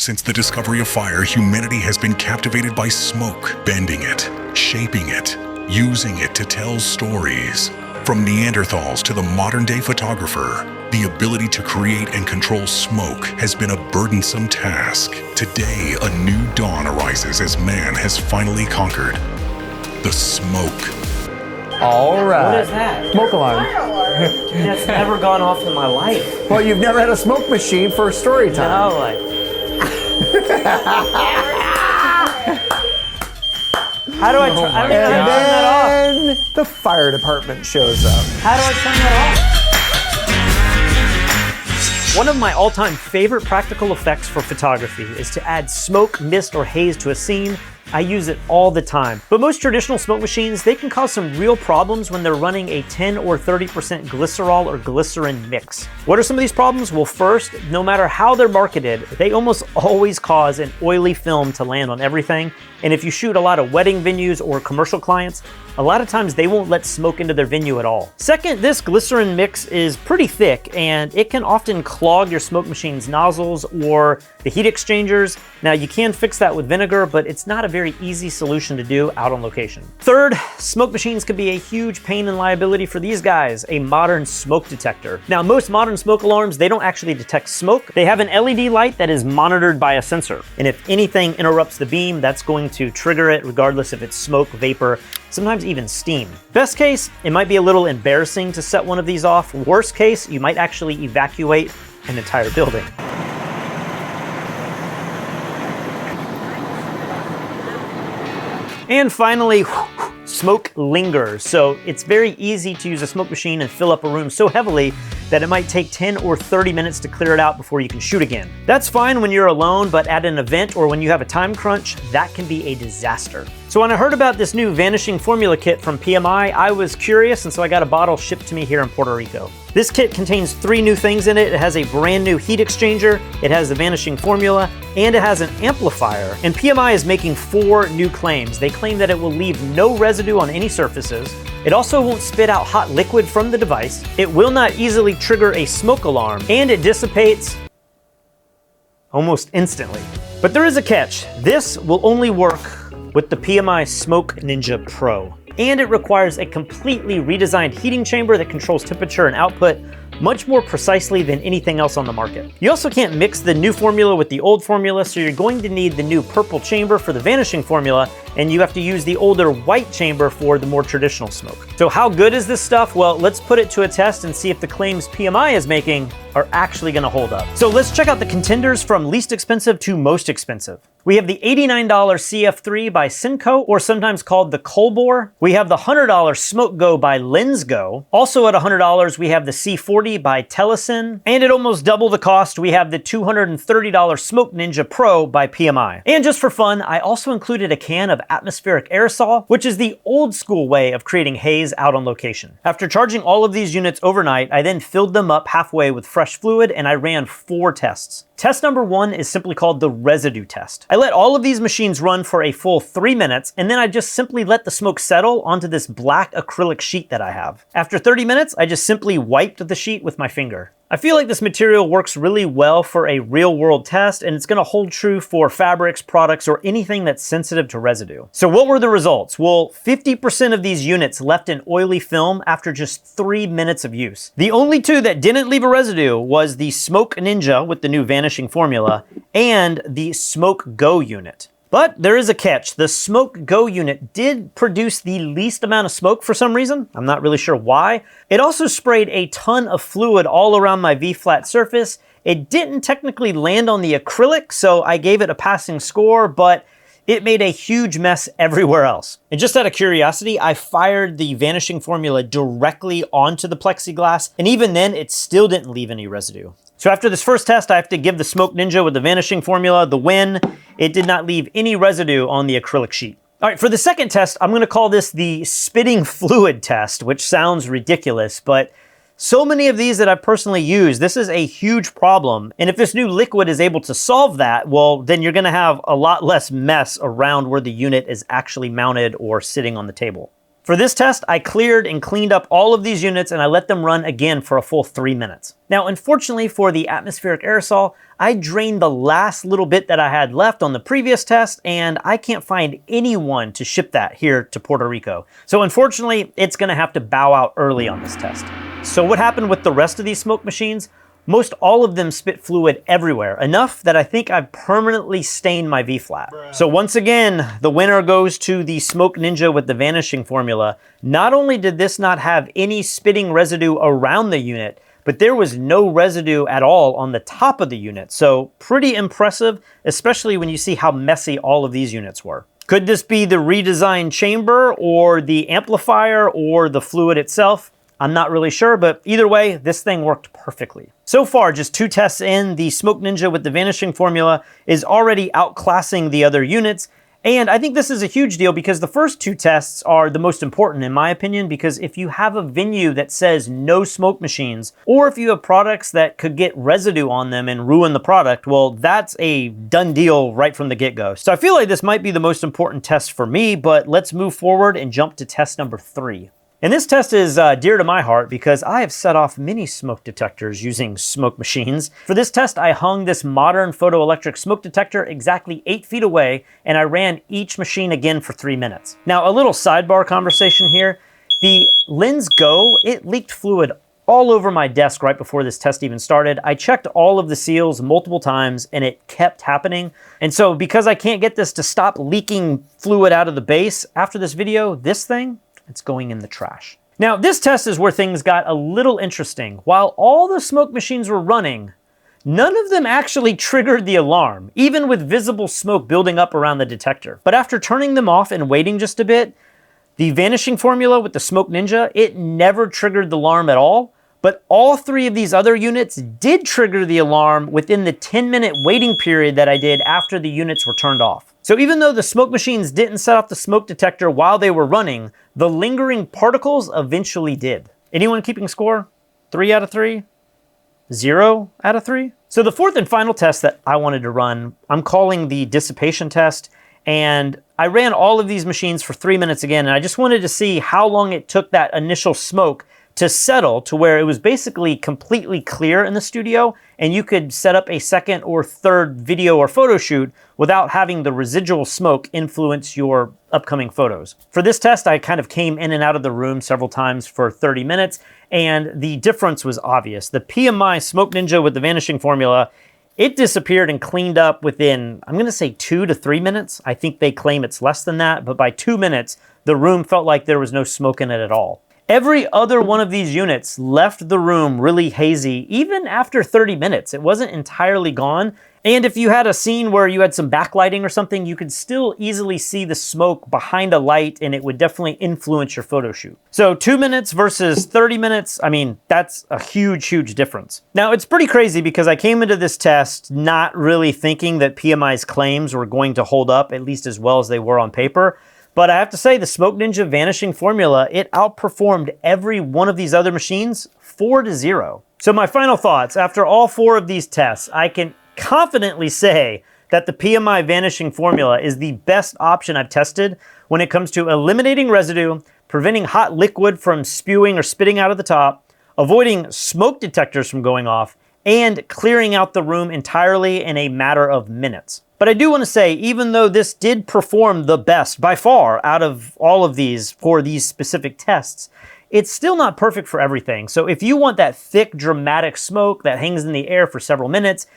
Since the discovery of fire, humanity has been captivated by smoke, bending it, shaping it, using it to tell stories. From Neanderthals to the modern-day photographer, the ability to create and control smoke has been a burdensome task. Today, a new dawn arises as man has finally conquered the smoke. All right. What is that? Smoke alarm. That's never gone off in my life. Well, you've never had a smoke machine for story time. No, like. How do I turn? I don't even know how to turn that off. And the fire department shows up. How do I turn that off? One of my all-time favorite practical effects for photography is to add smoke, mist, or haze to a scene. I use it all the time. But most traditional smoke machines, they can cause some real problems when they're running a 10 or 30% glycerol or glycerin mix. What are some of these problems? Well, first, no matter how they're marketed, they almost always cause an oily film to land on everything. And if you shoot a lot of wedding venues or commercial clients, a lot of times they won't let smoke into their venue at all. Second, this glycerin mix is pretty thick and it can often clog your smoke machine's nozzles or the heat exchangers. Now you can fix that with vinegar, but it's not a very easy solution to do out on location. Third, smoke machines can be a huge pain and liability for these guys, a modern smoke detector. Now most modern smoke alarms, they don't actually detect smoke. They have an LED light that is monitored by a sensor. And if anything interrupts the beam, that's going to trigger it regardless if it's smoke, vapor, sometimes even steam. Best case, it might be a little embarrassing to set one of these off. Worst case, you might actually evacuate an entire building. And finally, smoke lingers. So it's very easy to use a smoke machine and fill up a room so heavily that it might take 10 or 30 minutes to clear it out before you can shoot again. That's fine when you're alone, but at an event or when you have a time crunch, that can be a disaster. So when I heard about this new vanishing formula kit from PMI, I was curious, and so I got a bottle shipped to me here in Puerto Rico. This kit contains 3 new things in it. It has a brand new heat exchanger, it has the vanishing formula, and it has an amplifier. And PMI is making 4 new claims. They claim that it will leave no residue on any surfaces. It also won't spit out hot liquid from the device. It will not easily trigger a smoke alarm, and it dissipates almost instantly. But there is a catch. This will only work with the PMI Smoke Ninja Pro. And it requires a completely redesigned heating chamber that controls temperature and output much more precisely than anything else on the market. You also can't mix the new formula with the old formula, so you're going to need the new purple chamber for the vanishing formula, and you have to use the older white chamber for the more traditional smoke. So how good is this stuff? Well, let's put it to a test and see if the claims PMI is making are actually gonna hold up. So let's check out the contenders from least expensive to most expensive. We have the $89 CF3 by Senko, or sometimes called the Colbor. We have the $100 Smoke Go by LensGo. Also at $100, we have the C40 by Telesin. And at almost double the cost, we have the $230 Smoke Ninja Pro by PMI. And just for fun, I also included a can of atmospheric aerosol, which is the old school way of creating haze out on location. After charging all of these units overnight, I then filled them up halfway with fresh fluid and I ran 4 tests. Test number 1 is simply called the residue test. I let all of these machines run for a full 3 minutes, and then I just simply let the smoke settle onto this black acrylic sheet that I have. After 30 minutes, I just simply wiped the sheet with my finger. I feel like this material works really well for a real-world test, and it's gonna hold true for fabrics, products, or anything that's sensitive to residue. So what were the results? Well, 50% of these units left an oily film after just 3 minutes of use. The only 2 that didn't leave a residue was the Smoke Ninja with the new vanishing formula and the Smoke Go unit. But there is a catch. The Smoke Go unit did produce the least amount of smoke for some reason. I'm not really sure why. It also sprayed a ton of fluid all around my V-flat surface. It didn't technically land on the acrylic, so I gave it a passing score, but it made a huge mess everywhere else. And just out of curiosity, I fired the vanishing formula directly onto the plexiglass, and even then, it still didn't leave any residue. So after this first test, I have to give the Smoke Ninja with the vanishing formula the win. It did not leave any residue on the acrylic sheet. All right, for the second test, I'm gonna call this the spitting fluid test, which sounds ridiculous, but so many of these that I've personally used, this is a huge problem. And if this new liquid is able to solve that, well, then you're gonna have a lot less mess around where the unit is actually mounted or sitting on the table. For this test, I cleared and cleaned up all of these units and I let them run again for a full 3 minutes. Now, unfortunately for the atmospheric aerosol, I drained the last little bit that I had left on the previous test and I can't find anyone to ship that here to Puerto Rico. So unfortunately, it's gonna have to bow out early on this test. So what happened with the rest of these smoke machines? Most all of them spit fluid everywhere, enough that I think I've permanently stained my V-flat. So once again, the winner goes to the Smoke Ninja with the vanishing formula. Not only did this not have any spitting residue around the unit, but there was no residue at all on the top of the unit. So pretty impressive, especially when you see how messy all of these units were. Could this be the redesigned chamber or the amplifier or the fluid itself? I'm not really sure, but either way, this thing worked perfectly. So far, just 2 tests in, the Smoke Ninja with the vanishing formula is already outclassing the other units. And I think this is a huge deal because the first 2 tests are the most important in my opinion, because if you have a venue that says no smoke machines, or if you have products that could get residue on them and ruin the product, well, that's a done deal right from the get-go. So I feel like this might be the most important test for me, but let's move forward and jump to test number 3. And this test is dear to my heart because I have set off many smoke detectors using smoke machines. For this test, I hung this modern photoelectric smoke detector exactly 8 feet away, and I ran each machine again for 3 minutes. Now, a little sidebar conversation here. The Lens Go, it leaked fluid all over my desk right before this test even started. I checked all of the seals multiple times and it kept happening. And so because I can't get this to stop leaking fluid out of the base, after this video, this thing, it's going in the trash. Now, this test is where things got a little interesting. While all the smoke machines were running, none of them actually triggered the alarm, even with visible smoke building up around the detector. But after turning them off and waiting just a bit, the vanishing formula with the Smoke Ninja, it never triggered the alarm at all. But all 3 of these other units did trigger the alarm within the 10-minute waiting period that I did after the units were turned off. So even though the smoke machines didn't set off the smoke detector while they were running, the lingering particles eventually did. Anyone keeping score? 3 out of 3? 0 out of 3? So the 4th and final test that I wanted to run, I'm calling the Dissipation test. And I ran all of these machines for 3 minutes again, and I just wanted to see how long it took that initial smoke to settle to where it was basically completely clear in the studio and you could set up a second or third video or photo shoot without having the residual smoke influence your upcoming photos. For this test, I kind of came in and out of the room several times for 30 minutes and the difference was obvious. The PMI Smoke Ninja with the vanishing formula, it disappeared and cleaned up within, I'm gonna say 2 to 3 minutes. I think they claim it's less than that, but by 2 minutes, the room felt like there was no smoke in it at all. Every other one of these units left the room really hazy, even after 30 minutes. It wasn't entirely gone. And if you had a scene where you had some backlighting or something, you could still easily see the smoke behind a light and it would definitely influence your photo shoot. So 2 minutes versus 30 minutes, I mean, that's a huge, huge difference. Now, it's pretty crazy because I came into this test not really thinking that PMI's claims were going to hold up at least as well as they were on paper. But I have to say, the Smoke Ninja vanishing formula, it outperformed every one of these other machines 4-0. So my final thoughts, after all 4 of these tests, I can confidently say that the PMI vanishing formula is the best option I've tested when it comes to eliminating residue, preventing hot liquid from spewing or spitting out of the top, avoiding smoke detectors from going off, and clearing out the room entirely in a matter of minutes. But I do want to say, even though this did perform the best by far out of all of these for these specific tests, it's still not perfect for everything. So if you want that thick, dramatic smoke that hangs in the air for several minutes,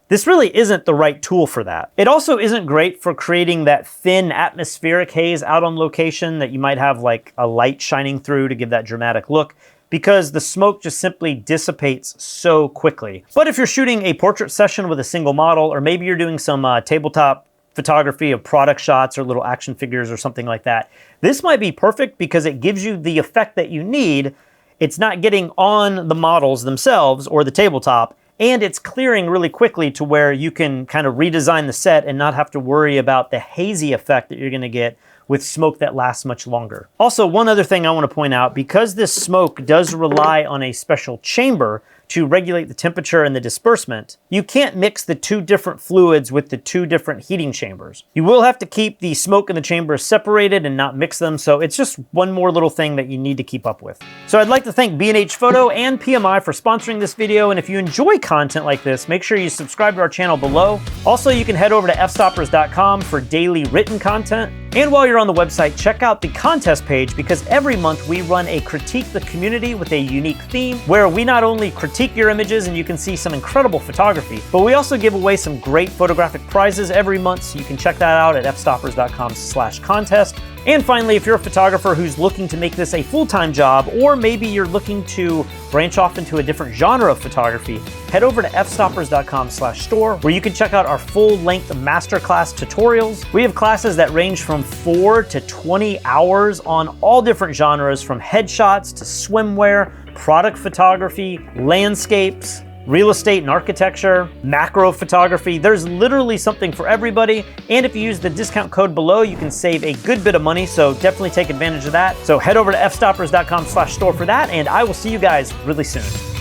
this really isn't the right tool for that. It also isn't great for creating that thin atmospheric haze out on location that you might have like a light shining through to give that dramatic look, because the smoke just simply dissipates so quickly. But if you're shooting a portrait session with a single model, or maybe you're doing some tabletop photography of product shots or little action figures or something like that, this might be perfect because it gives you the effect that you need. It's not getting on the models themselves or the tabletop, and it's clearing really quickly to where you can kind of redesign the set and not have to worry about the hazy effect that you're gonna get with smoke that lasts much longer. Also, one other thing I want to point out, because this smoke does rely on a special chamber to regulate the temperature and the disbursement, you can't mix the two different fluids with the two different heating chambers. You will have to keep the smoke and the chambers separated and not mix them, so it's just one more little thing that you need to keep up with. So I'd like to thank B&H Photo and PMI for sponsoring this video, and if you enjoy content like this, make sure you subscribe to our channel below. Also, you can head over to fstoppers.com for daily written content. And while you're on the website, check out the contest page, because every month we run a Critique the Community with a unique theme, where we not only critique your images and you can see some incredible photography, but we also give away some great photographic prizes every month, so you can check that out at fstoppers.com/contest. And finally, if you're a photographer who's looking to make this a full-time job, or maybe you're looking to branch off into a different genre of photography, head over to fstoppers.com/store, where you can check out our full-length masterclass tutorials. We have classes that range from 4 to 20 hours on all different genres, from headshots to swimwear, product photography, landscapes, real estate and architecture, macro photography. There's literally something for everybody. And if you use the discount code below, you can save a good bit of money. So definitely take advantage of that. So head over to fstoppers.com/store for that. And I will see you guys really soon.